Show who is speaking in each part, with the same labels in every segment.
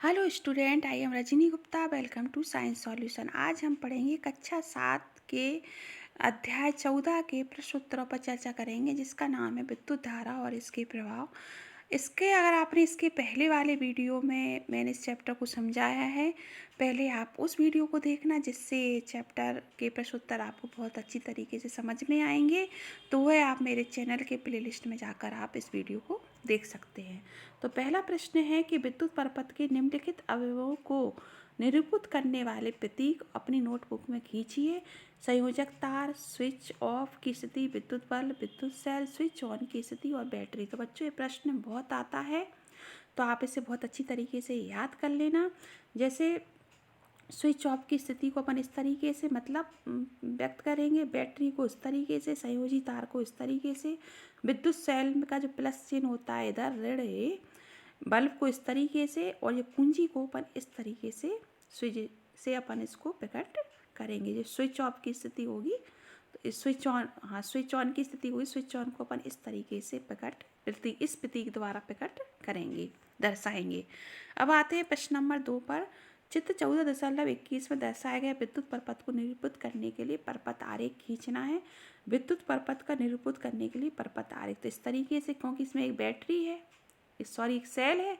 Speaker 1: Hello student, I am Rajni Gupta. Welcome to science solution. आज हम पढ़ेंगे कक्षा 7 के अध्याय 14 के प्रश्न उत्तरों पर चर्चा करेंगे, जिसका नाम है विद्युत धारा और इसके प्रभाव। इसके अगर आपने इसके पहले वाले वीडियो में मैंने इस चैप्टर को समझाया है, पहले आप उस वीडियो को देखना, जिससे चैप्टर के प्रश्न उत्तर आपको बहुत अच्छी तरीके से समझ में आएंगे। तो वह आप मेरे चैनल के प्लेलिस्ट में जाकर आप इस वीडियो को देख सकते हैं। तो पहला प्रश्न है कि विद्युत परपथ के निम्नलिखित अवयवों को निरूपित करने वाले प्रतीक अपनी नोटबुक में खींचिए। संयोजक तार, स्विच ऑफ की स्थिति, विद्युत बल्ब, विद्युत सेल, स्विच ऑन की स्थिति और बैटरी। तो बच्चों, ये प्रश्न बहुत आता है, तो आप इसे बहुत अच्छी तरीके से याद कर लेना। जैसे स्विच ऑफ की स्थिति को अपन इस तरीके से मतलब व्यक्त करेंगे, बैटरी को इस तरीके से, संयोजी तार को इस तरीके से, विद्युत सेल का जो प्लस चिन्ह होता है इधर ऋण है, बल्ब को इस तरीके से, और ये कुंजी को अपन इस तरीके से स्विच से अपन इसको प्रकट करेंगे। जो स्विच ऑफ की स्थिति होगी तो स्विच ऑन, स्विच ऑन की स्थिति होगी, स्विच ऑन को अपन इस तरीके से इस प्रतीक द्वारा प्रकट करेंगे, दर्शाएंगे। अब आते हैं प्रश्न नंबर 2 पर। चित्र 14.21 में दर्शाया गया विद्युत परपथ को निरूपित करने के लिए परपथ आरेख खींचना है। विद्युत परपथ का निरूपित करने के लिए परपथ आरेख तो इस तरीके से, क्योंकि इसमें एक बैटरी है, एक सेल है,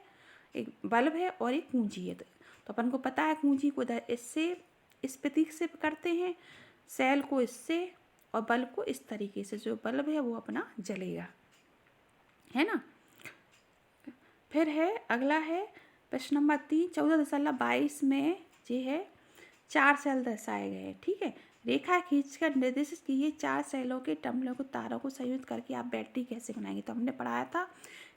Speaker 1: एक बल्ब है और एक कुंजी है। तो अपन को पता है कुंजी को इससे, इस प्रतीक से करते हैं, सेल को इससे और बल्ब को इस तरीके से। जो बल्ब है वो अपना जलेगा, है ना। फिर है अगला है प्रश्न नंबर 3। 14.22 में ये है 4 सेल दर्शाए गए हैं, ठीक है। रेखा खींचकर निर्देशित कीजिए 4 सेलों के टर्मिनलों को तारों को संयुक्त करके आप बैटरी कैसे बनाएंगे। तो हमने पढ़ाया था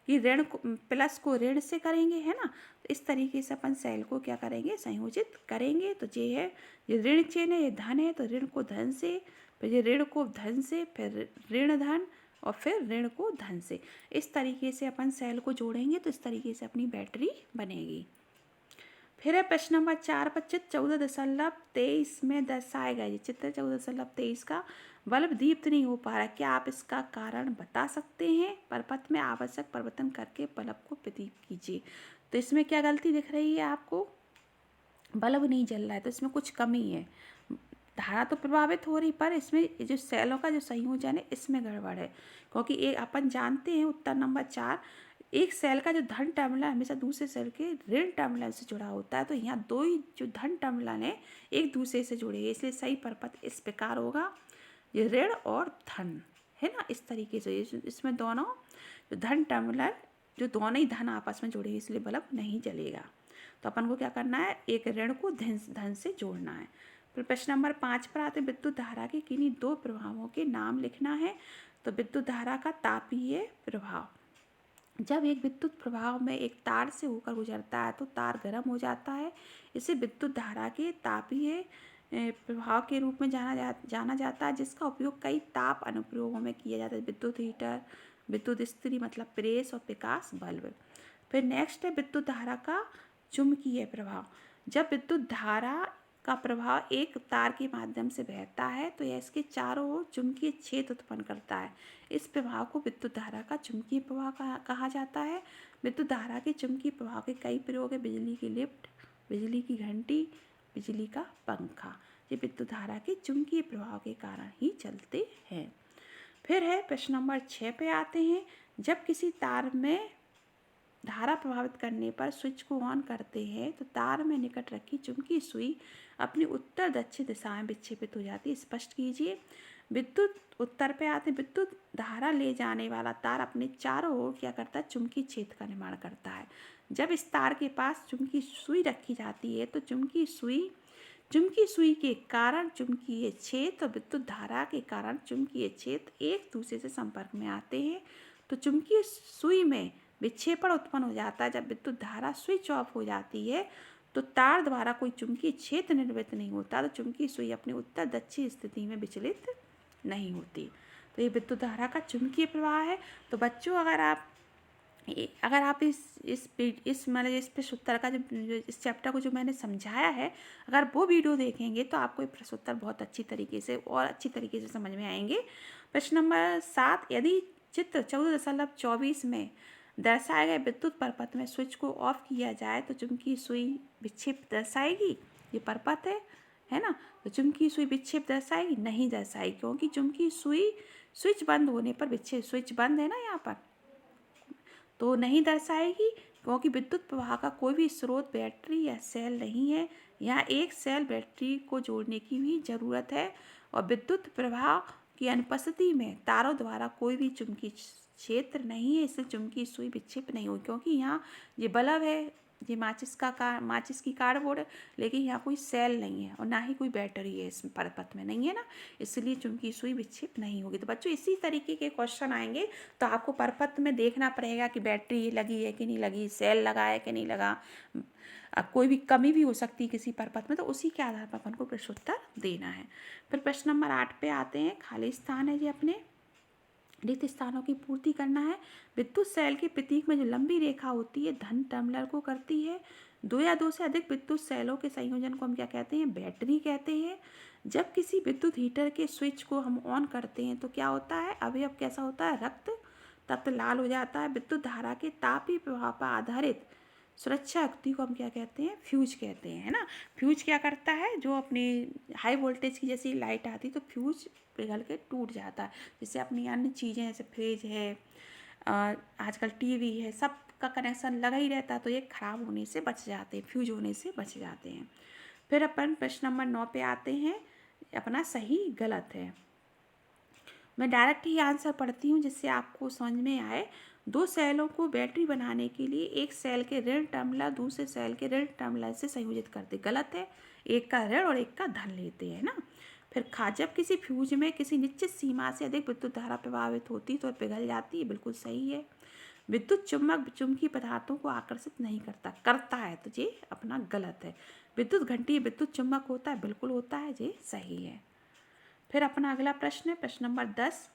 Speaker 1: कि ऋण को प्लस को ऋण से करेंगे, है ना। तो इस तरीके से अपन सेल को क्या करेंगे, संयोजित करेंगे। तो ये है, ये ऋण चिन्ह है, ये धन है, तो ऋण को धन से, फिर ये ऋण को धन से, फिर ऋण धन, और फिर ऋण को धन से। इस तरीके से अपन सेल को जोड़ेंगे तो इस तरीके से अपनी बैटरी बनेगी। फिर है प्रश्न नंबर 4 पर। चित्र 14.23 में दर्शाया गया, चित्र 14.23 का बल्ब दीप्त नहीं हो पा रहा, क्या आप इसका कारण बता सकते हैं। परपथ में आवश्यक परिवर्तन करके बल्ब को प्रदीप कीजिए। तो इसमें क्या गलती दिख रही है आपको, बल्ब नहीं जल रहा है, तो इसमें कुछ कमी है। धारा तो प्रभावित हो रही, पर इसमें जो सेलों का जो संयोजन है इसमें गड़बड़ है। क्योंकि एक अपन जानते हैं, उत्तर नंबर 4, एक सेल का जो धन टर्मिनल हमेशा दूसरे सेल के ऋण टर्मिनल से जुड़ा होता है। तो यहाँ दो ही जो धन टर्मिनल है एक दूसरे से जुड़े हैं, इसलिए सही परपथ इस प्रकार होगा, ये ऋण और धन, है ना। इस तरीके से इसमें दोनों जो धन टर्मिनल, जो दोनों ही धन आपस में जुड़े हैं, इसलिए बल्ब नहीं जलेगा। तो अपन को क्या करना है, एक ऋण को धन से जोड़ना है। फिर प्रश्न नंबर 5 पर आते, विद्युत धारा के किन्हीं 2 प्रभावों के नाम लिखना है। तो विद्युत धारा का तापीय प्रभाव, जब एक विद्युत प्रभाव में एक तार से होकर गुजरता है तो तार गर्म हो जाता है। इसे विद्युत धारा के तापीय प्रभाव के रूप में जाना जाता है, जिसका उपयोग कई ताप अनुप्रयोगों में किया जाता है। विद्युत हीटर, विद्युत इस्त्री मतलब प्रेस, और प्रकाश बल्ब। फिर नेक्स्ट है विद्युत धारा का चुंबकीय प्रभाव। जब विद्युत धारा का प्रभाव एक तार के माध्यम से बहता है तो यह इसके चारों ओर चुंबकीय क्षेत्र उत्पन्न करता है। इस प्रभाव को विद्युत धारा का चुंबकीय प्रभाव कहा जाता है। विद्युत धारा के चुंबकीय प्रभाव के कई प्रयोग है, बिजली की लिफ्ट, बिजली की घंटी, बिजली का पंखा। ये विद्युत धारा के चुंबकीय प्रभाव के कारण ही चलते हैं। फिर है प्रश्न नंबर 6 पे आते हैं। जब किसी तार में धारा प्रभावित करने पर स्विच को ऑन करते हैं तो तार में निकट रखी चुंबकीय सुई अपनी उत्तर दक्षिण दिशा में विक्षेपित हो जाती है। स्पष्ट कीजिए। विद्युत, उत्तर पे आते, विद्युत धारा ले जाने वाला तार अपने चारों ओर क्या करता है, चुंबकीय क्षेत्र का निर्माण करता है। जब इस तार के पास चुंबकीय सुई रखी जाती है तो चुंबकीय सुई के कारण चुंबकीय क्षेत्र और विद्युत धारा के कारण चुंबकीय क्षेत्र एक दूसरे से संपर्क में आते हैं। तो चुंबकीय सुई में विक्षेपण उत्पन्न हो जाता है। जब विद्युत धारा स्विच ऑफ हो जाती है तो तार द्वारा कोई चुंबकीय क्षेत्र निर्मित नहीं होता, तो चुंबकीय सुई अपनी उत्तर दक्षिण स्थिति में विचलित नहीं होती। तो ये विद्युत धारा का चुंबकीय प्रवाह है। तो बच्चों, अगर आप इस मतलब इस प्रश्न उत्तर का जो इस चैप्टर को जो मैंने समझाया है, अगर वो वीडियो देखेंगे तो आपको ये प्रश्न उत्तर बहुत अच्छी तरीके से और अच्छी तरीके से समझ में आएंगे। प्रश्न नंबर 7, यदि चित्र 14.24 में दर्शाए गए विद्युत परपथ में स्विच को ऑफ किया जाए तो चुंबकीय सुई विक्षेप दर्शाएगी। ये परपथ है ना, तो चुंबकीय सुई विक्षेप दर्शाएगी? नहीं दर्शाएगी, क्योंकि चुंबकीय सुई स्विच बंद होने पर विक्षेप, स्विच बंद है ना यहाँ पर, तो नहीं दर्शाएगी, क्योंकि विद्युत प्रवाह का कोई भी स्रोत, बैटरी या सेल नहीं है। यहाँ एक सेल बैटरी को जोड़ने की भी ज़रूरत है, और विद्युत प्रवाह की अनुपस्थिति में तारों द्वारा कोई भी चुंबकीय क्षेत्र नहीं है, इसलिए चुंबकीय सुई विक्षेप नहीं होगी। क्योंकि यहाँ ये बल्ब है, ये माचिस की कार्डबोर्ड है, लेकिन यहाँ कोई सेल नहीं है और ना ही कोई बैटरी है इस परपथ में, नहीं है ना, इसलिए चुंबकीय सुई विक्षेप नहीं होगी। तो बच्चों इसी तरीके के क्वेश्चन आएंगे, तो आपको परपथ में देखना पड़ेगा कि बैटरी लगी है कि नहीं लगी, सेल लगा है कि नहीं लगा, कोई भी कमी भी हो सकती है किसी परपथ में, तो उसी के आधार पर अपन को प्रश्नोत्तर देना है। फिर प्रश्न नंबर 8 पे आते हैं। खाली स्थान है जी, अपने रिक्त स्थानों की पूर्ति करना है। विद्युत सेल के प्रतीक में जो लंबी रेखा होती है धन टर्मिनल को करती है। दो या दो से अधिक विद्युत सेलों के संयोजन को हम क्या कहते हैं? बैटरी कहते हैं। जब किसी विद्युत हीटर के स्विच को हम ऑन करते हैं तो क्या होता है? अवयव कैसा होता है? रक्त तत्व लाल हो जाता है। विद्युत धारा के तापीय प्रभाव पर आधारित सुरक्षा युक्ति को हम क्या कहते हैं? फ्यूज कहते हैं, है ना। फ्यूज क्या करता है? जो अपनी हाई वोल्टेज की जैसी लाइट आती तो फ्यूज पिघल के टूट जाता है। जैसे अपनी अन्य चीज़ें जैसे फ्रिज है, आजकल टीवी है, सब का कनेक्शन लगा ही रहता है, तो ये खराब होने से बच जाते हैं, फ्यूज होने से बच जाते हैं। फिर अपन प्रश्न नंबर 9 पे आते हैं। अपना सही गलत है। मैं डायरेक्ट ही आंसर पढ़ती हूँ जिससे आपको समझ में आए। दो सेलों को बैटरी बनाने के लिए एक सेल के ऋण टर्मिनल दूसरे सेल के ऋण टर्मिनल से संयोजित करते। गलत है, एक का ऋण और एक का धन लेते हैं ना। फिर जब किसी फ्यूज में किसी निश्चित सीमा से अधिक विद्युत धारा प्रभावित होती तो पिघल जाती है। बिल्कुल सही है। विद्युत चुम्बक चुंबकीय पदार्थों को आकर्षित नहीं करता है, तो ये अपना गलत है। विद्युत घंटी विद्युत चुम्बक होता है? बिल्कुल होता है, ये सही है। फिर अपना अगला प्रश्न है प्रश्न नंबर 10।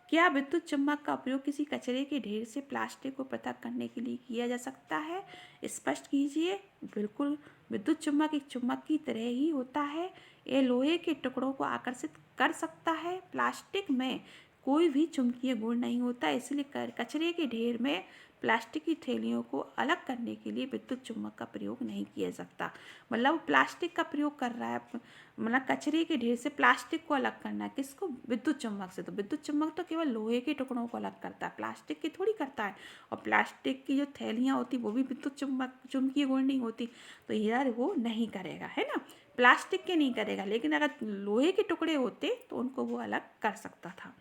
Speaker 1: क्या विद्युत चुम्बक का उपयोग किसी कचरे के ढेर से प्लास्टिक को पृथक करने के लिए किया जा सकता है? स्पष्ट कीजिए। बिल्कुल, विद्युत चुम्बक एक चुम्बक की तरह ही होता है। ये लोहे के टुकड़ों को आकर्षित कर सकता है। प्लास्टिक में कोई भी चुंबकीय गुण नहीं होता, इसलिए कचरे के ढेर में प्लास्टिक की थैलियों को अलग करने के लिए विद्युत चुम्बक का प्रयोग नहीं किया जा सकता। मतलब प्लास्टिक का प्रयोग कर रहा है, मतलब कचरे के ढेर से प्लास्टिक को अलग करना है, किसको? विद्युत चुम्बक से। तो विद्युत चुम्बक तो केवल लोहे के टुकड़ों को अलग करता है, प्लास्टिक की थोड़ी करता है। और प्लास्टिक की जो थैलियाँ होती वो भी विद्युत चुम्बकीय गुण नहीं होती, तो यार वो नहीं करेगा, है ना। प्लास्टिक के नहीं करेगा, लेकिन अगर लोहे के टुकड़े होते तो उनको वो अलग कर सकता था।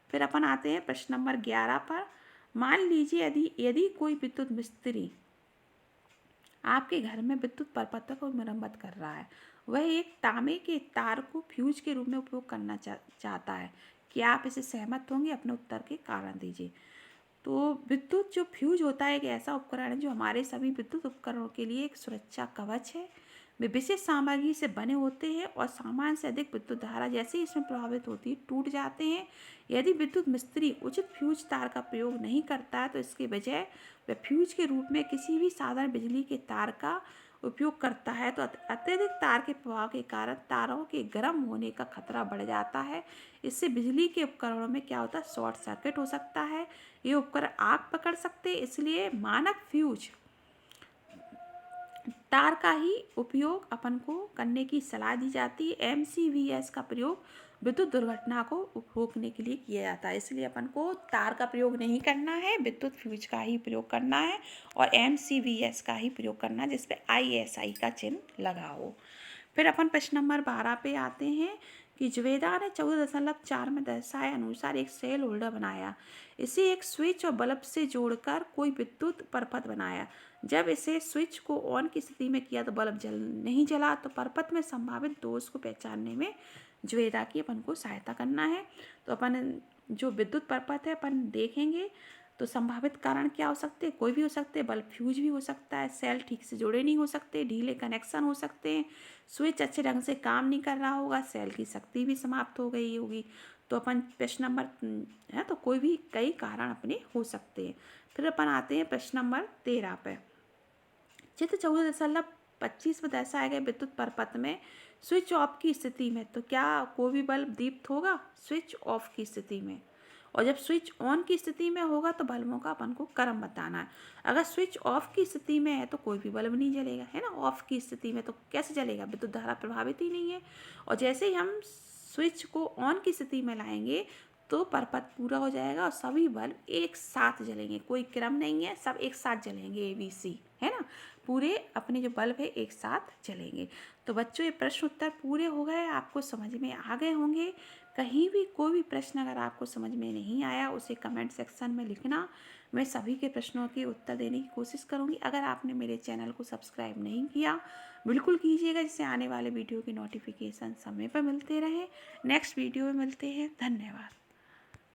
Speaker 1: फिर अपन आते हैं प्रश्न नंबर 11 पर। मान लीजिए यदि कोई विद्युत मिस्त्री आपके घर में विद्युत परपथ को मरम्मत कर रहा है, वह एक तांबे के तार को फ्यूज के रूप में उपयोग करना चाहता है, क्या आप इसे सहमत होंगे? अपने उत्तर के कारण दीजिए। तो विद्युत जो फ्यूज होता है एक ऐसा उपकरण है जो हमारे सभी विद्युत उपकरणों के लिए एक सुरक्षा कवच है। वे विशेष सामग्री से बने होते हैं और सामान्य से अधिक विद्युत धारा जैसे ही इसमें प्रभावित होती है टूट जाते हैं। यदि विद्युत मिस्त्री उचित फ्यूज तार का प्रयोग नहीं करता है तो इसके बजाय वह फ्यूज के रूप में किसी भी साधारण बिजली के तार का उपयोग करता है तो अत्यधिक तार के प्रभाव के कारण तारों के गर्म होने का खतरा बढ़ जाता है। इससे बिजली के उपकरणों में क्या होता है? शॉर्ट सर्किट हो सकता है, ये उपकरण आग पकड़ सकते हैं। इसलिए मानक फ्यूज तार का ही उपयोग अपन को करने की सलाह दी जाती है। एमसीवीएस का प्रयोग विद्युत दुर्घटना को रोकने के लिए किया जाता है, इसलिए अपन को तार का प्रयोग नहीं करना है, विद्युत फ्यूज का ही प्रयोग करना है और एमसीवीएस का ही प्रयोग करना है जिसपे आईएसआई का चिन्ह लगा हो। फिर अपन प्रश्न नंबर 12 पे आते हैं कि जुवेदा ने 14.4 में दर्शाए अनुसार एक सेल होल्डर बनाया। इसे एक स्विच और बल्ब से जोड़कर कोई विद्युत परपथ बनाया। जब इसे स्विच को ऑन की स्थिति में किया तो बल्ब नहीं जला, तो परपथ में संभावित दोष को पहचानने में जुवेदा की अपन को सहायता करना है। तो अपन जो विद्युत परपथ है अपन देखेंगे तो संभावित कारण क्या हो सकते हैं? कोई भी हो सकते हैं, बल्ब फ्यूज भी हो सकता है, सेल ठीक से जुड़े नहीं हो सकते, ढीले कनेक्शन हो सकते हैं, स्विच अच्छे ढंग से काम नहीं कर रहा होगा, सेल की शक्ति भी समाप्त हो गई होगी। तो अपन प्रश्न नंबर है तो कोई भी कई कारण अपने हो सकते हैं। फिर अपन आते हैं प्रश्न नंबर 13 पे। चित्र 14.25 में दर्शाए गए विद्युत परपथ में स्विच ऑफ की स्थिति में तो क्या कोई भी बल्ब दीप्त होगा? स्विच ऑफ की स्थिति में। और जब स्विच ऑन की स्थिति में होगा तो बल्बों का अपन को क्रम बताना है। अगर स्विच ऑफ की स्थिति में है तो कोई भी बल्ब नहीं जलेगा, है ना। ऑफ की स्थिति में तो कैसे जलेगा, विद्युत धारा प्रभावित ही नहीं है। और जैसे ही हम स्विच को ऑन की स्थिति में लाएंगे तो परपथ पूरा हो जाएगा और सभी बल्ब एक साथ जलेंगे, कोई क्रम नहीं है, सब एक साथ जलेंगे, ABC, है ना। पूरे अपने जो बल्ब है एक साथ जलेंगे। तो बच्चों ये प्रश्न उत्तर पूरे हो गए, आपको समझ में आ गए होंगे। कहीं भी कोई भी प्रश्न अगर आपको समझ में नहीं आया उसे कमेंट सेक्शन में लिखना, मैं सभी के प्रश्नों के उत्तर देने की कोशिश करूँगी। अगर आपने मेरे चैनल को सब्सक्राइब नहीं किया बिल्कुल कीजिएगा, जिससे आने वाले वीडियो की नोटिफिकेशन समय पर मिलते रहे। नेक्स्ट वीडियो में मिलते हैं, धन्यवाद।